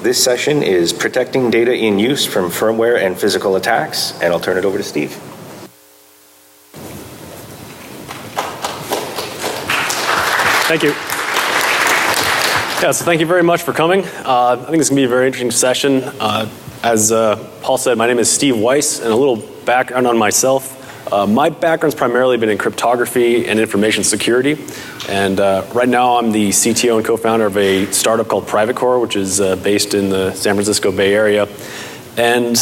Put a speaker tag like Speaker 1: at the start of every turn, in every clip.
Speaker 1: This session is protecting data in use from firmware and physical attacks, and I'll turn it over to Steve.
Speaker 2: Thank you. Yeah, so thank you very much for coming. I think this is going to be a very interesting session. As Paul said, my name is Steve Weiss, and a little background on myself. My background's primarily been in cryptography and information security, and right now I'm the CTO and co-founder of a startup called PrivateCore, which is based in the San Francisco Bay Area. And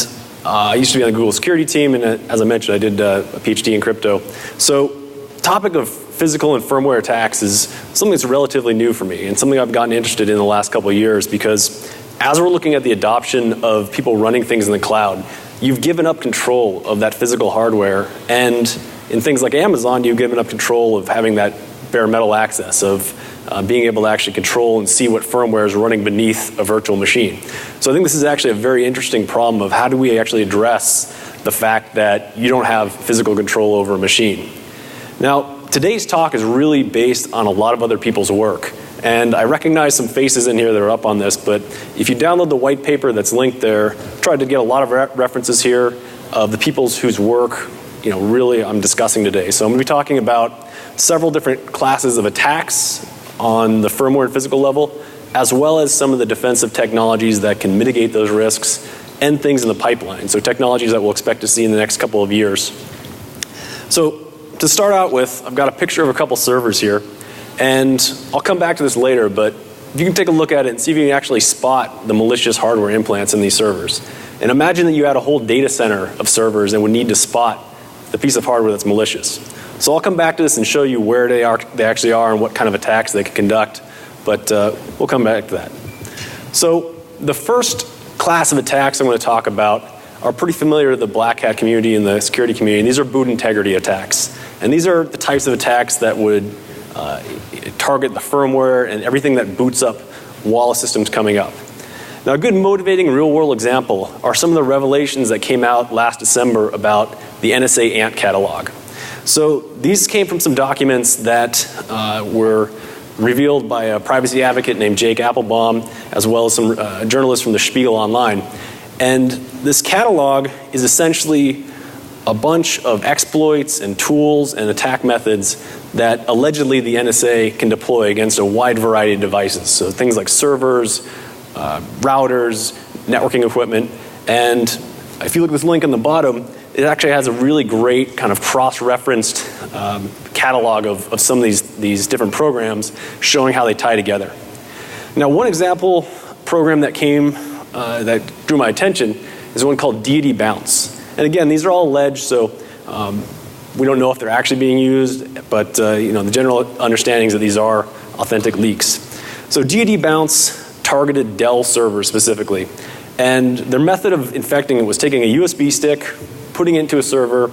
Speaker 2: I used to be on the Google security team, and as I mentioned, I did a PhD in crypto. So the topic of physical and firmware attacks is something that's relatively new for me, and something I've gotten interested in the last couple of years, because as we're looking at the adoption of people running things in the cloud, you've given up control of that physical hardware, and in things like Amazon, you've given up control of having that bare metal access, of being able to actually control and see what firmware is running beneath a virtual machine. So I think this is actually a very interesting problem of how do we actually address the fact that you don't have physical control over a machine. Now, today's talk is really based on a lot of other people's work. And I recognize some faces in here that are up on this, but if you download the white paper that's linked there, I tried to get a lot of references here of the people whose work, really I'm discussing today. So I'm going to be talking about several different classes of attacks on the firmware and physical level, as well as some of the defensive technologies that can mitigate those risks and things in the pipeline. So technologies that we'll expect to see in the next couple of years. So to start out with, I've got a picture of a couple servers here. And I'll come back to this later, but you can take a look at it and see if you can actually spot the malicious hardware implants in these servers. And imagine that you had a whole data center of servers and would need to spot the piece of hardware that's malicious. So I'll come back to this and show you where they actually are and what kind of attacks they can conduct, but we'll come back to that. So the first class of attacks I'm going to talk about are pretty familiar to the Black Hat community and the security community, and these are boot integrity attacks. And these are the types of attacks that would target the firmware and everything that boots up while a system's coming up. Now, a good motivating real-world example are some of the revelations that came out last December about the NSA ANT catalog. So these came from some documents that were revealed by a privacy advocate named Jake Applebaum, as well as some journalists from the Spiegel Online. And this catalog is essentially a bunch of exploits and tools and attack methods that allegedly the NSA can deploy against a wide variety of devices. So things like servers, routers, networking equipment. And if you look at this link on the bottom, it actually has a really great kind of cross-referenced catalog of some of these different programs showing how they tie together. Now, one example program that that drew my attention is one called Deity Bounce. And again, these are all alleged, so we don't know if they're actually being used, but the general understanding is that these are authentic leaks. So Deity Bounce targeted Dell servers specifically, and their method of infecting it was taking a USB stick, putting it into a server.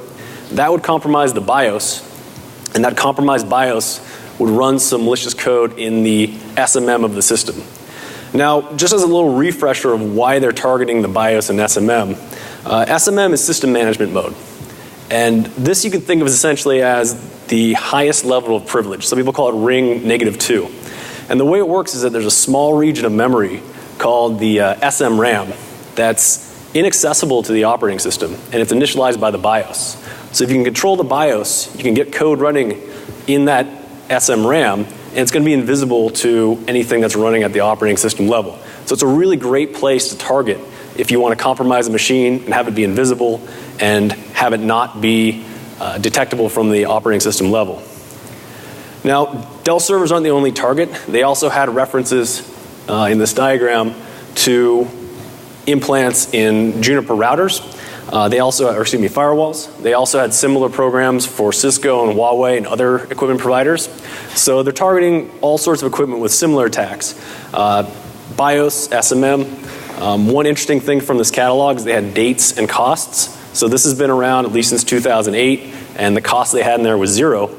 Speaker 2: That would compromise the BIOS, and that compromised BIOS would run some malicious code in the SMM of the system. Now, just as a little refresher of why they're targeting the BIOS and SMM, SMM is system management mode. And this you can think of essentially as the highest level of privilege. Some people call it ring -2. And the way it works is that there's a small region of memory called the SMRAM that's inaccessible to the operating system, and it's initialized by the BIOS. So if you can control the BIOS, you can get code running in that SMRAM, and it's going to be invisible to anything that's running at the operating system level. So it's a really great place to target if you want to compromise a machine and have it be invisible and have it not be detectable from the operating system level. Now, Dell servers aren't the only target. They also had references in this diagram to implants in Juniper routers. Firewalls. They also had similar programs for Cisco and Huawei and other equipment providers. So they're targeting all sorts of equipment with similar attacks. BIOS, SMM. One interesting thing from this catalog is they had dates and costs. So this has been around at least since 2008, and the cost they had in there was 0.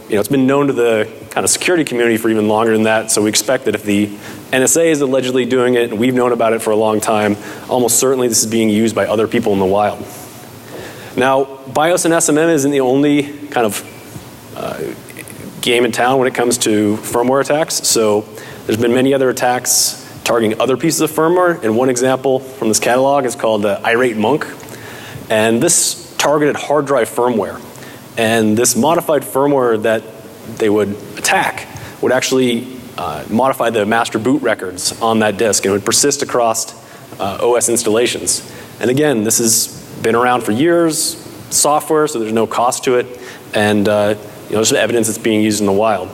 Speaker 2: It's been known to the kind of security community for even longer than that, so we expect that if the NSA is allegedly doing it, and we've known about it for a long time, almost certainly this is being used by other people in the wild. Now, BIOS and SMM isn't the only kind of game in town when it comes to firmware attacks, so there's been many other attacks targeting other pieces of firmware. And one example from this catalog is called Irate Monk. And this targeted hard drive firmware. And this modified firmware that they would attack would actually modify the master boot records on that disk, and it would persist across OS installations. And again, this has been around for years, software, so there's no cost to it, and there's evidence it's being used in the wild.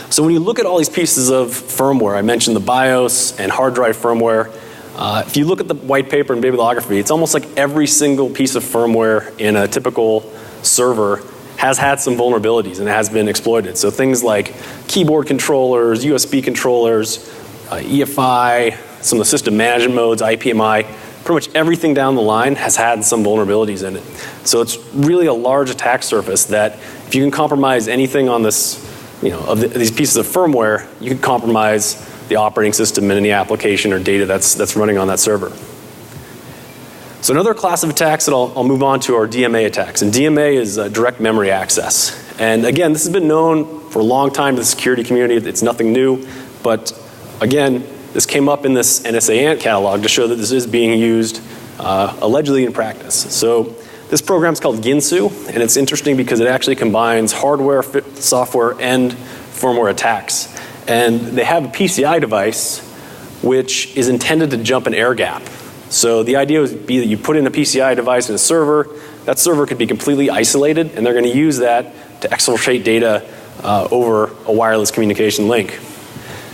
Speaker 2: So when you look at all these pieces of firmware, I mentioned the BIOS and hard drive firmware. If you look at the white paper and bibliography, it's almost like every single piece of firmware in a typical server has had some vulnerabilities and has been exploited. So things like keyboard controllers, USB controllers, EFI, some of the system management modes, IPMI, pretty much everything down the line has had some vulnerabilities in it. So it's really a large attack surface that if you can compromise anything on this, these pieces of firmware, you can compromise the operating system and any application or data that's running on that server. So another class of attacks that I'll move on to are DMA attacks. And DMA is direct memory access. And again, this has been known for a long time to the security community. It's nothing new. But again, this came up in this NSA ANT catalog to show that this is being used allegedly in practice. So this program is called Ginsu, and it's interesting because it actually combines hardware, software, and firmware attacks. And they have a PCI device which is intended to jump an air gap. So the idea would be that you put in a PCI device in a server, that server could be completely isolated, and they're going to use that to exfiltrate data over a wireless communication link.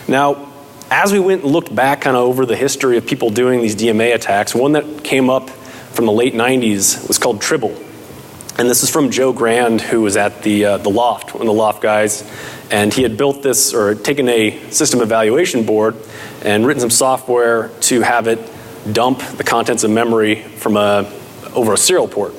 Speaker 2: Now, as we went and looked back kind of over the history of people doing these DMA attacks, one that came up from the late 90s was called Tribble. And this is from Joe Grand, who was at the Loft, one of the Loft guys. And he had built this, or taken a system evaluation board and written some software to have it dump the contents of memory from over a serial port.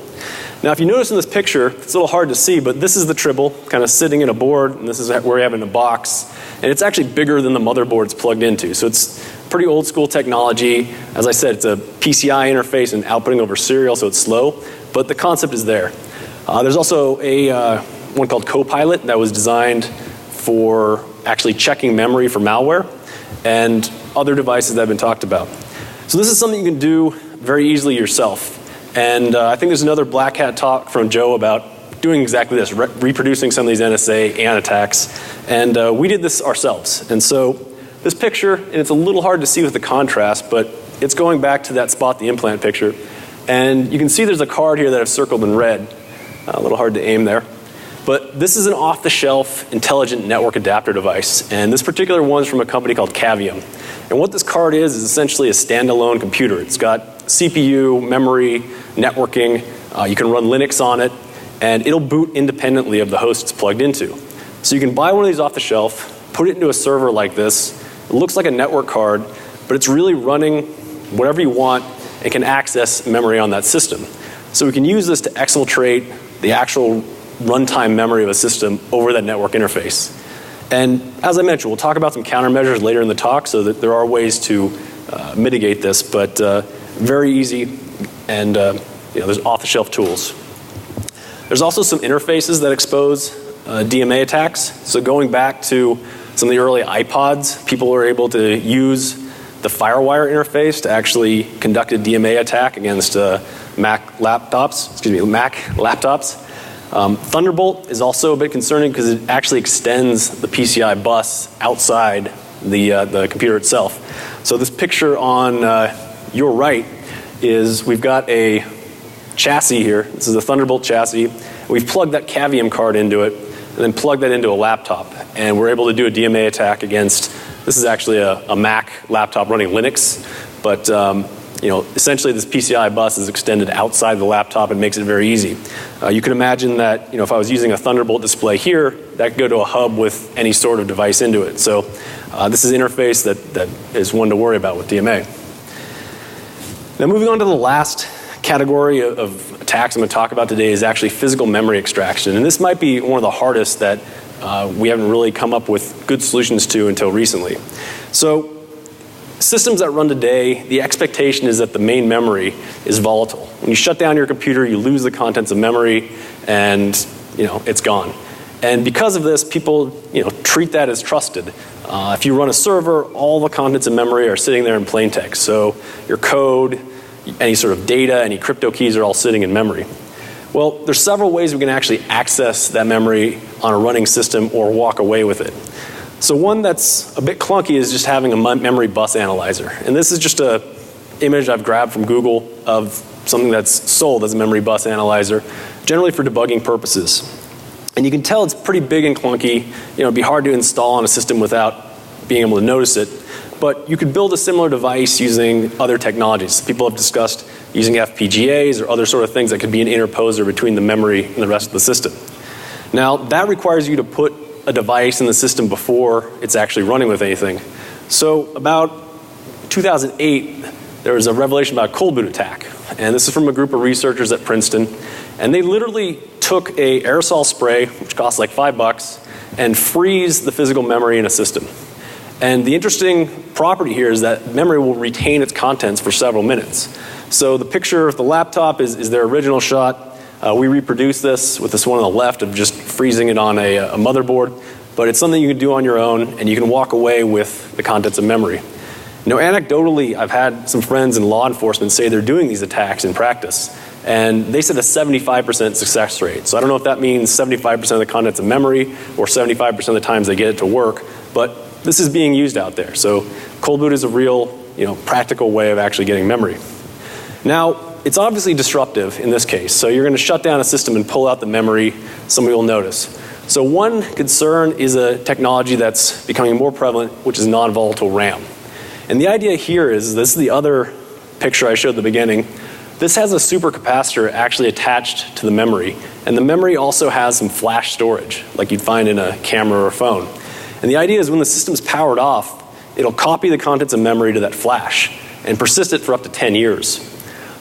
Speaker 2: Now, if you notice in this picture, it's a little hard to see, but this is the Tribble kind of sitting in a board, and this is where you have it in a box. And it's actually bigger than the motherboard it's plugged into. So it's pretty old school technology. As I said, it's a PCI interface and outputting over serial, so it's slow, but the concept is there. There's also one called Copilot that was designed for actually checking memory for malware, and other devices that have been talked about. So this is something you can do very easily yourself. And I think there's another Black Hat talk from Joe about doing exactly this, reproducing some of these NSA ANT attacks. And we did this ourselves. And so this picture, and it's a little hard to see with the contrast, but it's going back to that spot the implant picture. And you can see there's a card here that I've circled in red. A little hard to aim there. But this is an off-the-shelf intelligent network adapter device. And this particular one's from a company called Cavium. And what this card is essentially a standalone computer. It's got CPU, memory, networking. You can run Linux on it, and it'll boot independently of the host it's plugged into. So you can buy one of these off the shelf, put it into a server like this. It looks like a network card, but it's really running whatever you want and can access memory on that system. So we can use this to exfiltrate the actual runtime memory of a system over that network interface. And as I mentioned, we'll talk about some countermeasures later in the talk, so that there are ways to mitigate this, but very easy, and there's off-the-shelf tools. There's also some interfaces that expose DMA attacks. So going back to some of the early iPods, people were able to use the FireWire interface to actually conduct a DMA attack against Mac laptops. Thunderbolt is also a bit concerning because it actually extends the PCI bus outside the computer itself. So this picture on your right is we've got a chassis here. This is a Thunderbolt chassis. We've plugged that Cavium card into it and then plugged that into a laptop. And we're able to do a DMA attack against, this is actually a Mac laptop running Linux, but essentially this PCI bus is extended outside the laptop and makes it very easy. You can imagine that if I was using a Thunderbolt display here, that could go to a hub with any sort of device into it. So this is an interface that is one to worry about with DMA. Now moving on to the last category of attacks I'm going to talk about today is actually physical memory extraction. And this might be one of the hardest that we haven't really come up with good solutions to until recently. So systems that run today, the expectation is that the main memory is volatile. When you shut down your computer, you lose the contents of memory, and it's gone. And because of this, people treat that as trusted. If you run a server, all the contents of memory are sitting there in plain text. So your code, any sort of data, any crypto keys are all sitting in memory. Well, there's several ways we can actually access that memory on a running system or walk away with it. So one that's a bit clunky is just having a memory bus analyzer. And this is just an image I've grabbed from Google of something that's sold as a memory bus analyzer, generally for debugging purposes. And you can tell it's pretty big and clunky. It'd be hard to install on a system without being able to notice it. But you could build a similar device using other technologies. People have discussed using FPGAs or other sort of things that could be an interposer between the memory and the rest of the system. Now, that requires you to put a device in the system before it's actually running with anything. So about 2008, there was a revelation about a cold boot attack. And this is from a group of researchers at Princeton. And they literally took a aerosol spray, which costs like $5, and freeze the physical memory in a system. And the interesting property here is that memory will retain its contents for several minutes. So the picture of the laptop is their original shot. We reproduce this with this one on the left of just freezing it on a motherboard. But it's something you can do on your own, and you can walk away with the contents of memory. Anecdotally, I've had some friends in law enforcement say they're doing these attacks in practice. And they said a 75% success rate. So I don't know if that means 75% of the contents of memory or 75% of the times they get it to work. But this is being used out there. So cold boot is a real, practical way of actually getting memory. Now, it's obviously disruptive in this case. So you're going to shut down a system and pull out the memory. Somebody will notice. So one concern is a technology that's becoming more prevalent, which is non-volatile RAM. And the idea here is, this is the other picture I showed at the beginning. This has a supercapacitor actually attached to the memory. And the memory also has some flash storage, like you'd find in a camera or a phone. And the idea is when the system's powered off, it'll copy the contents of memory to that flash and persist it for up to 10 years.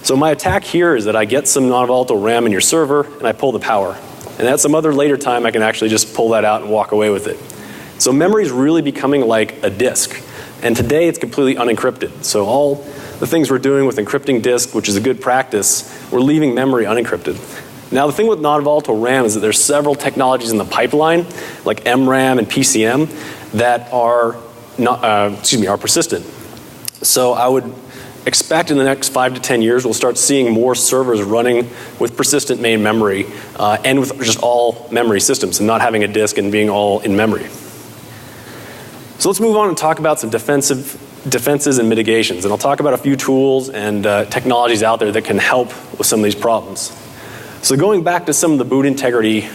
Speaker 2: So my attack here is that I get some non-volatile RAM in your server and I pull the power. And at some other later time, I can actually just pull that out and walk away with it. So memory is really becoming like a disk. And today it's completely unencrypted. So all the things we're doing with encrypting disk, which is a good practice, we're leaving memory unencrypted. Now the thing with non-volatile RAM is that there's several technologies in the pipeline, like MRAM and PCM, that are persistent. So I would expect in the next 5 to 10 years we'll start seeing more servers running with persistent main memory and with just all memory systems and not having a disk and being all in memory. So let's move on and talk about some defenses and mitigations. And I'll talk about a few tools and technologies out there that can help with some of these problems. So going back to some of the boot integrity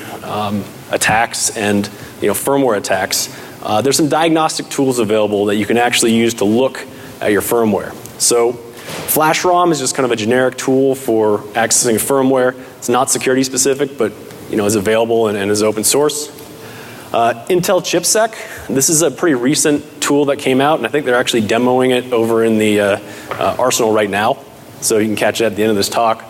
Speaker 2: attacks and firmware attacks, there's some diagnostic tools available that you can actually use to look at your firmware. So Flash ROM is just kind of a generic tool for accessing firmware. It's not security specific, but is available and is open source. Intel ChipSec, this is a pretty recent tool that came out, and I think they're actually demoing it over in the Arsenal right now. So you can catch it at the end of this talk.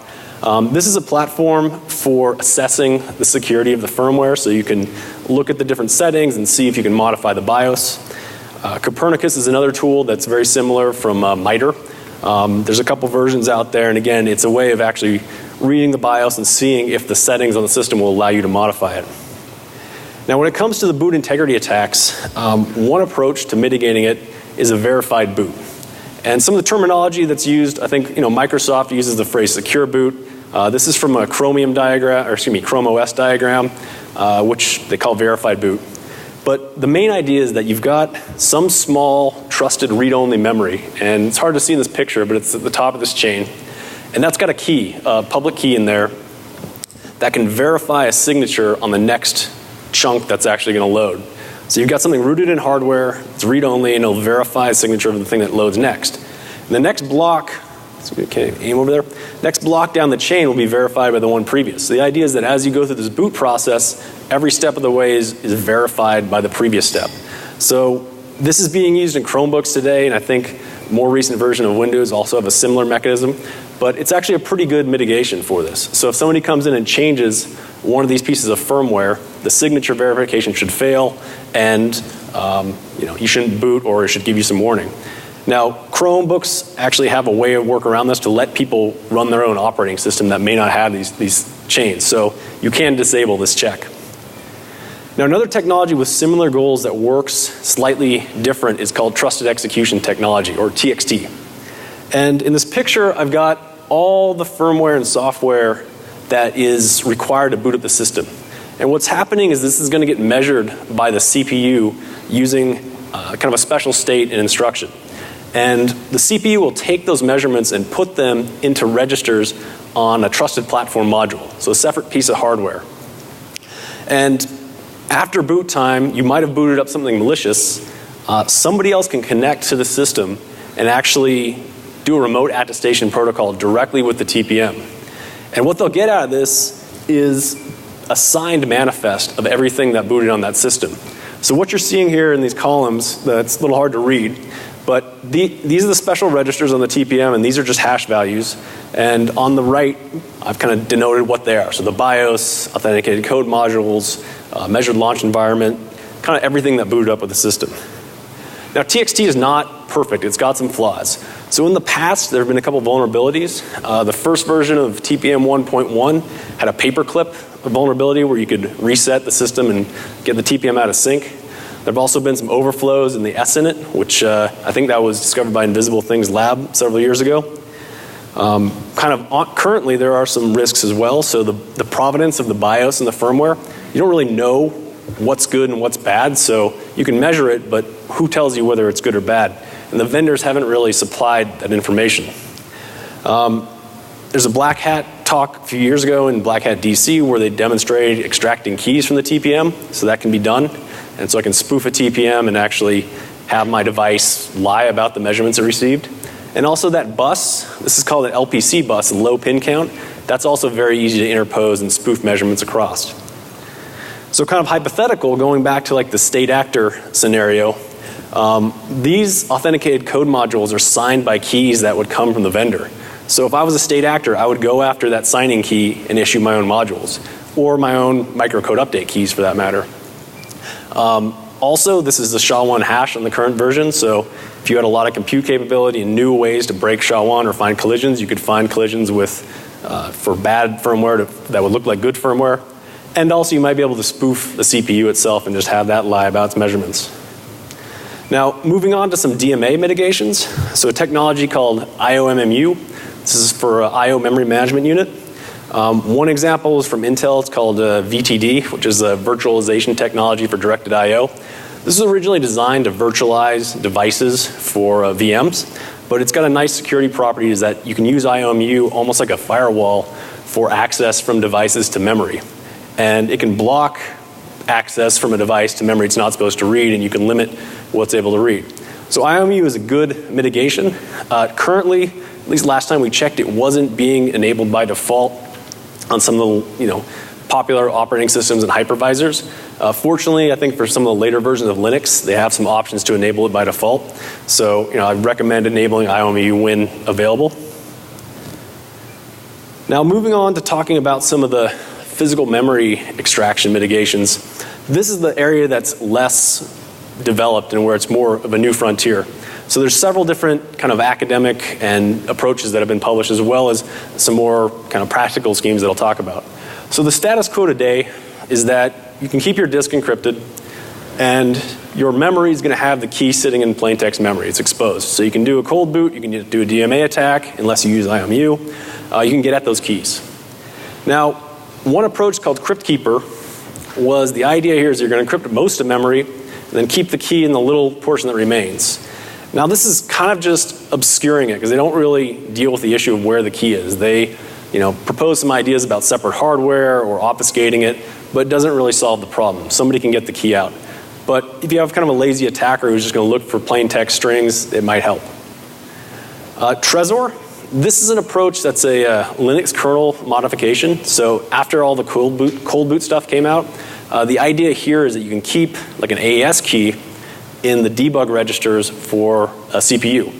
Speaker 2: This is a platform for assessing the security of the firmware, so you can look at the different settings and see if you can modify the BIOS. Copernicus is another tool that's very similar from MITRE. There's a couple versions out there, and again, it's a way of actually reading the BIOS and seeing if the settings on the system will allow you to modify it. Now when it comes to the boot integrity attacks, one approach to mitigating it is a verified boot. And some of the terminology that's used, I think Microsoft uses the phrase secure boot. This is from a Chrome OS diagram, which they call verified boot. But the main idea is that you've got some small trusted read-only memory, and it's hard to see in this picture, but it's at the top of this chain. And that's got a key, a public key in there that can verify a signature on the next chunk that's actually going to load. So you've got something rooted in hardware, it's read-only, and it'll verify a signature of the thing that loads next. And the next block, so we can aim over there, next block down the chain will be verified by the one previous. So the idea is that as you go through this boot process, every step of the way is verified by the previous step. So this is being used in Chromebooks today, and I think more recent version of Windows also have a similar mechanism. But it's actually a pretty good mitigation for this. So if somebody comes in and changes one of these pieces of firmware, the signature verification should fail, and you shouldn't boot, or it should give you some warning. Now, Chromebooks actually have a way of work around this to let people run their own operating system that may not have these chains. So you can disable this check. Now, another technology with similar goals that works slightly different is called Trusted Execution Technology, or TXT. And in this picture, I've got all the firmware and software that is required to boot up the system. And what's happening is this is going to get measured by the CPU using kind of a special state and instruction. And the CPU will take those measurements and put them into registers on a trusted platform module, so a separate piece of hardware. And after boot time, you might have booted up something malicious. Somebody else can connect to the system and actually do a remote attestation protocol directly with the TPM. And what they'll get out of this is a signed manifest of everything that booted on that system. So what you're seeing here in these columns, that's a little hard to read, but these are the special registers on the TPM, and these are just hash values. And on the right, I've kind of denoted what they are. So the BIOS, authenticated code modules, measured launch environment, kind of everything that booted up with the system. Now, TXT is not perfect. It's got some flaws. So in the past, there have been a couple vulnerabilities. The first version of TPM 1.1 had a paperclip vulnerability where you could reset the system and get the TPM out of sync. There have also been some overflows in the SINIT, which I think that was discovered by Invisible Things Lab several years ago. Currently, there are some risks as well. So the provenance of the BIOS and the firmware, you don't really know what's good and what's bad. So you can measure it, but who tells you whether it's good or bad? And the vendors haven't really supplied that information. There's a Black Hat talk a few years ago in Black Hat DC where they demonstrated extracting keys from the TPM, so that can be done. And so I can spoof a TPM and actually have my device lie about the measurements it received. And also that bus, this is called an LPC bus, a low pin count. That's also very easy to interpose and spoof measurements across. So kind of hypothetical, going back to like the state actor scenario, these authenticated code modules are signed by keys that would come from the vendor. So if I was a state actor, I would go after that signing key and issue my own modules, or my own microcode update keys for that matter. Also, this is the SHA-1 hash on the current version, so if you had a lot of compute capability and new ways to break SHA-1 or find collisions, you could find collisions with, for bad firmware that would look like good firmware. And also you might be able to spoof the CPU itself and just have that lie about its measurements. Now, moving on to some DMA mitigations. So a technology called IOMMU. This is for IO Memory Management Unit. One example is from Intel. It's called VTD, which is a virtualization technology for directed IO. This was originally designed to virtualize devices for VMs, but it's got a nice security property is that you can use IOMU almost like a firewall for access from devices to memory. And it can block access from a device to memory it's not supposed to read, and you can limit what it's able to read. So IOMU is a good mitigation. Currently, at least last time we checked, it wasn't being enabled by default on some of the popular operating systems and hypervisors. Fortunately, I think for some of the later versions of Linux, they have some options to enable it by default. So I recommend enabling IOMU when available. Now moving on to talking about some of the physical memory extraction mitigations. This is the area that's less developed and where it's more of a new frontier. So there's several different kind of academic and approaches that have been published, as well as some more kind of practical schemes that I'll talk about. So the status quo today is that you can keep your disk encrypted, and your memory is going to have the key sitting in plain text memory. It's exposed. So you can do a cold boot, you can do a DMA attack, unless you use IOMU. You can get at those keys. Now, one approach called CryptKeeper was the idea here is you're going to encrypt most of memory, and then keep the key in the little portion that remains. Now this is kind of just obscuring it because they don't really deal with the issue of where the key is. They propose some ideas about separate hardware or obfuscating it, but it doesn't really solve the problem. Somebody can get the key out. But if you have kind of a lazy attacker who's just going to look for plain text strings, it might help. Trezor, this is an approach that's a Linux kernel modification. So after all the cold boot stuff came out, the idea here is that you can keep like an AES key in the debug registers for a CPU,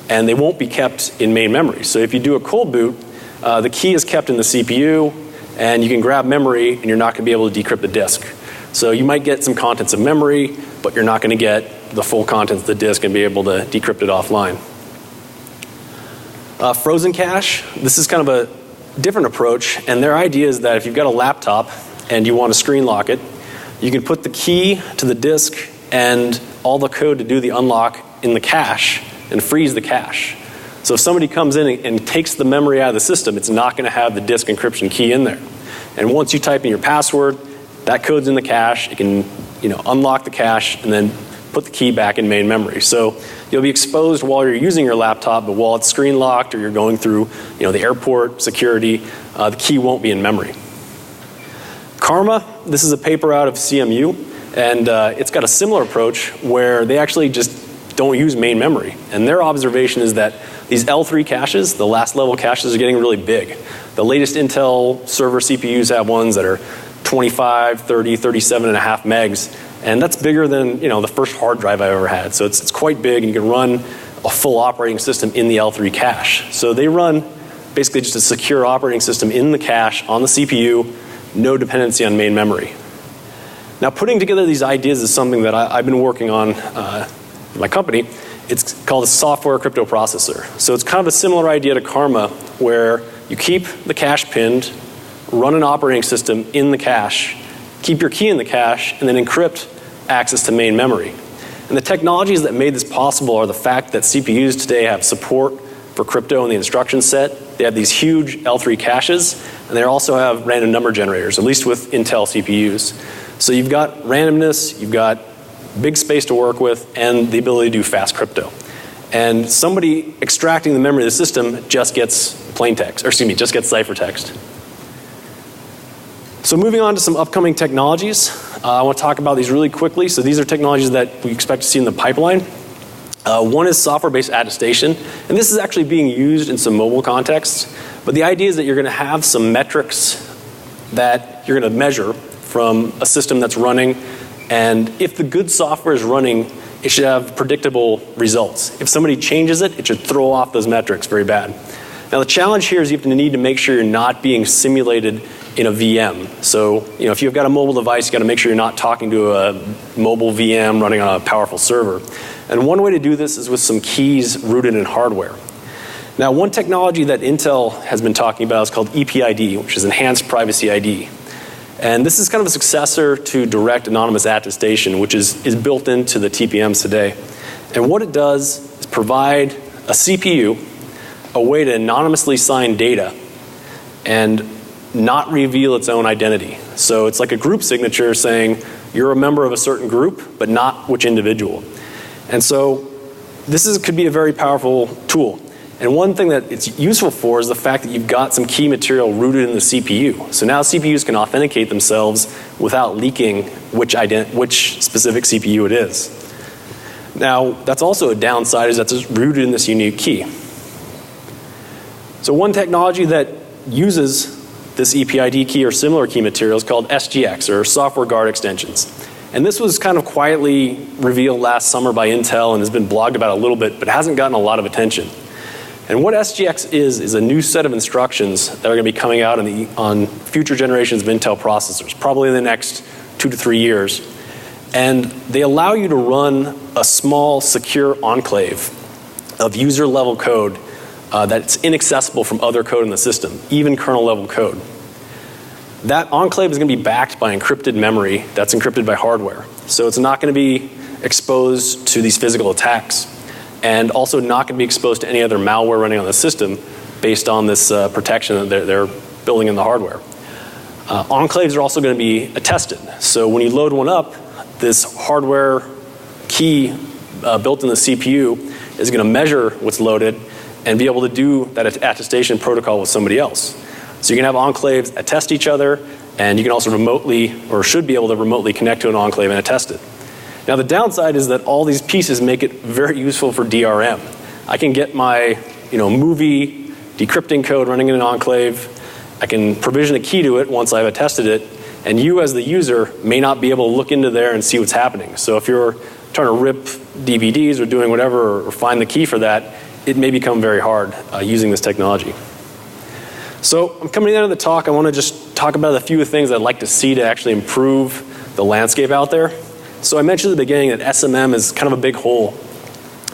Speaker 2: and they won't be kept in main memory. So if you do a cold boot, the key is kept in the CPU, and you can grab memory, and you're not going to be able to decrypt the disk. So you might get some contents of memory, but you're not going to get the full contents of the disk and be able to decrypt it offline. Frozen cache, this is kind of a different approach, and their idea is that if you've got a laptop and you want to screen lock it, you can put the key to the disk and all the code to do the unlock in the cache and freeze the cache. So if somebody comes in and takes the memory out of the system, it's not going to have the disk encryption key in there. And once you type in your password, that code's in the cache. It can unlock the cache and then put the key back in main memory. So you'll be exposed while you're using your laptop, but while it's screen locked or you're going through the airport security, the key won't be in memory. Karma, this is a paper out of CMU, and it's got a similar approach where they actually just don't use main memory. And their observation is that these L3 caches, the last level caches, are getting really big. The latest Intel server CPUs have ones that are 25, 30, 37 and a half megs. And that's bigger than the first hard drive I ever had. So it's quite big, and you can run a full operating system in the L3 cache. So they run basically just a secure operating system in the cache on the CPU, no dependency on main memory. Now, putting together these ideas is something that I've been working on in my company. It's called a software crypto processor. So it's kind of a similar idea to Karma, where you keep the cache pinned, run an operating system in the cache, keep your key in the cache, and then encrypt access to main memory. And the technologies that made this possible are the fact that CPUs today have support for crypto in the instruction set. They have these huge L3 caches, and they also have random number generators, at least with Intel CPUs. So you've got randomness, you've got big space to work with, and the ability to do fast crypto. And somebody extracting the memory of the system just gets plain text, or excuse me, just gets ciphertext. So moving on to some upcoming technologies, I want to talk about these really quickly. So these are technologies that we expect to see in the pipeline. One is software-based attestation, and this is actually being used in some mobile contexts. But the idea is that you're going to have some metrics that you're going to measure from a system that's running, and if the good software is running, it should have predictable results. If somebody changes it, it should throw off those metrics very bad. Now the challenge here is you have to need to make sure you're not being simulated in a VM. So if you've got a mobile device, you've got to make sure you're not talking to a mobile VM running on a powerful server. And one way to do this is with some keys rooted in hardware. Now one technology that Intel has been talking about is called EPID, which is Enhanced Privacy ID. And this is kind of a successor to direct anonymous attestation, which is built into the TPMs today. And what it does is provide a CPU a way to anonymously sign data and not reveal its own identity. So it's like a group signature saying you're a member of a certain group, but not which individual. And so this could be a very powerful tool. And one thing that it's useful for is the fact that you've got some key material rooted in the CPU. So now CPUs can authenticate themselves without leaking which specific CPU it is. Now, that's also a downside, is that it's rooted in this unique key. So one technology that uses this EPID key or similar key material is called SGX, or Software Guard Extensions. And this was kind of quietly revealed last summer by Intel and has been blogged about a little bit, but hasn't gotten a lot of attention. And what SGX is a new set of instructions that are going to be coming out on future generations of Intel processors, probably in the next 2 to 3 years. And they allow you to run a small, secure enclave of user-level code that's inaccessible from other code in the system, even kernel-level code. That enclave is going to be backed by encrypted memory that's encrypted by hardware. So it's not going to be exposed to these physical attacks, and also not going to be exposed to any other malware running on the system based on this protection that they're building in the hardware. Enclaves are also going to be attested. So when you load one up, this hardware key built in the CPU is going to measure what's loaded and be able to do that attestation protocol with somebody else. So you can have enclaves attest each other, and you can also remotely, or should be able to remotely connect to an enclave and attest it. Now the downside is that all these pieces make it very useful for DRM. I can get my movie decrypting code running in an enclave. I can provision a key to it once I've attested it, and you as the user may not be able to look into there and see what's happening. So if you're trying to rip DVDs or doing whatever or find the key for that, it may become very hard using this technology. So I'm coming to the end of the talk. I want to just talk about a few of the things I'd like to see to actually improve the landscape out there. So I mentioned at the beginning that SMM is kind of a big hole.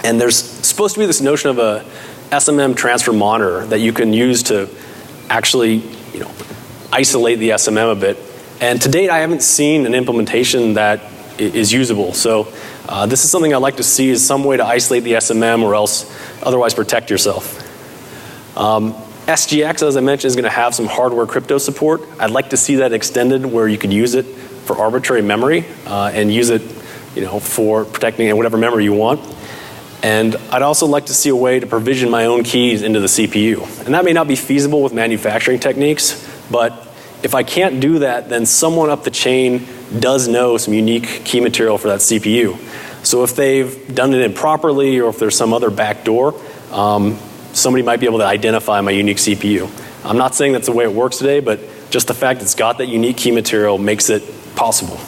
Speaker 2: And there's supposed to be this notion of a SMM transfer monitor that you can use to actually isolate the SMM a bit And to date, I haven't seen an implementation that is usable. So this is something I'd like to see is some way to isolate the SMM or else otherwise protect yourself. SGX, as I mentioned, is going to have some hardware crypto support. I'd like to see that extended where you could use it for arbitrary memory and use it for protecting whatever memory you want. And I'd also like to see a way to provision my own keys into the CPU. And that may not be feasible with manufacturing techniques, but if I can't do that, then someone up the chain does know some unique key material for that CPU. So if they've done it improperly or if there's some other backdoor, somebody might be able to identify my unique CPU. I'm not saying that's the way it works today, but just the fact it's got that unique key material makes it possible.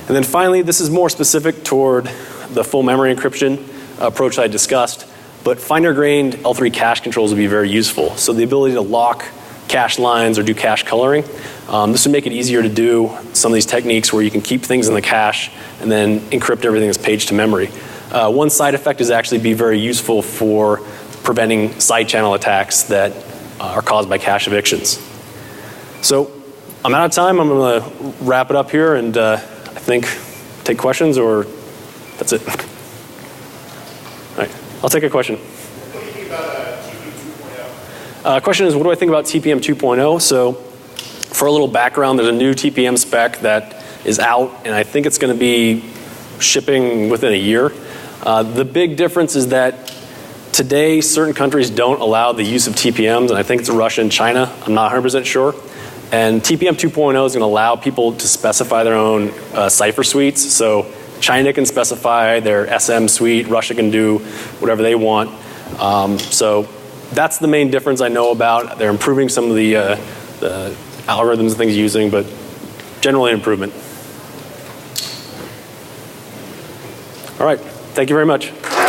Speaker 2: And then finally, this is more specific toward the full memory encryption approach I discussed, but finer-grained L3 cache controls would be very useful. So the ability to lock cache lines or do cache coloring. This would make it easier to do some of these techniques where you can keep things in the cache and then encrypt everything that's paged to memory. One side effect is actually be very useful for preventing side channel attacks that are caused by cache evictions. So I'm out of time. I'm going to wrap it up here and I think take questions, or that's it. All right, I'll take a question.
Speaker 3: What do you think about TPM 2.0?
Speaker 2: Question is, what do I think about TPM 2.0? So for a little background, there's a new TPM spec that is out, and I think it's going to be shipping within a year. The big difference is that today certain countries don't allow the use of TPMs, and I think it's Russia and China. I'm not 100% sure. And TPM 2.0 is going to allow people to specify their own cipher suites. So China can specify their SM suite, Russia can do whatever they want. So that's the main difference I know about. They're improving some of the algorithms and things using, but generally an improvement. All right, thank you very much.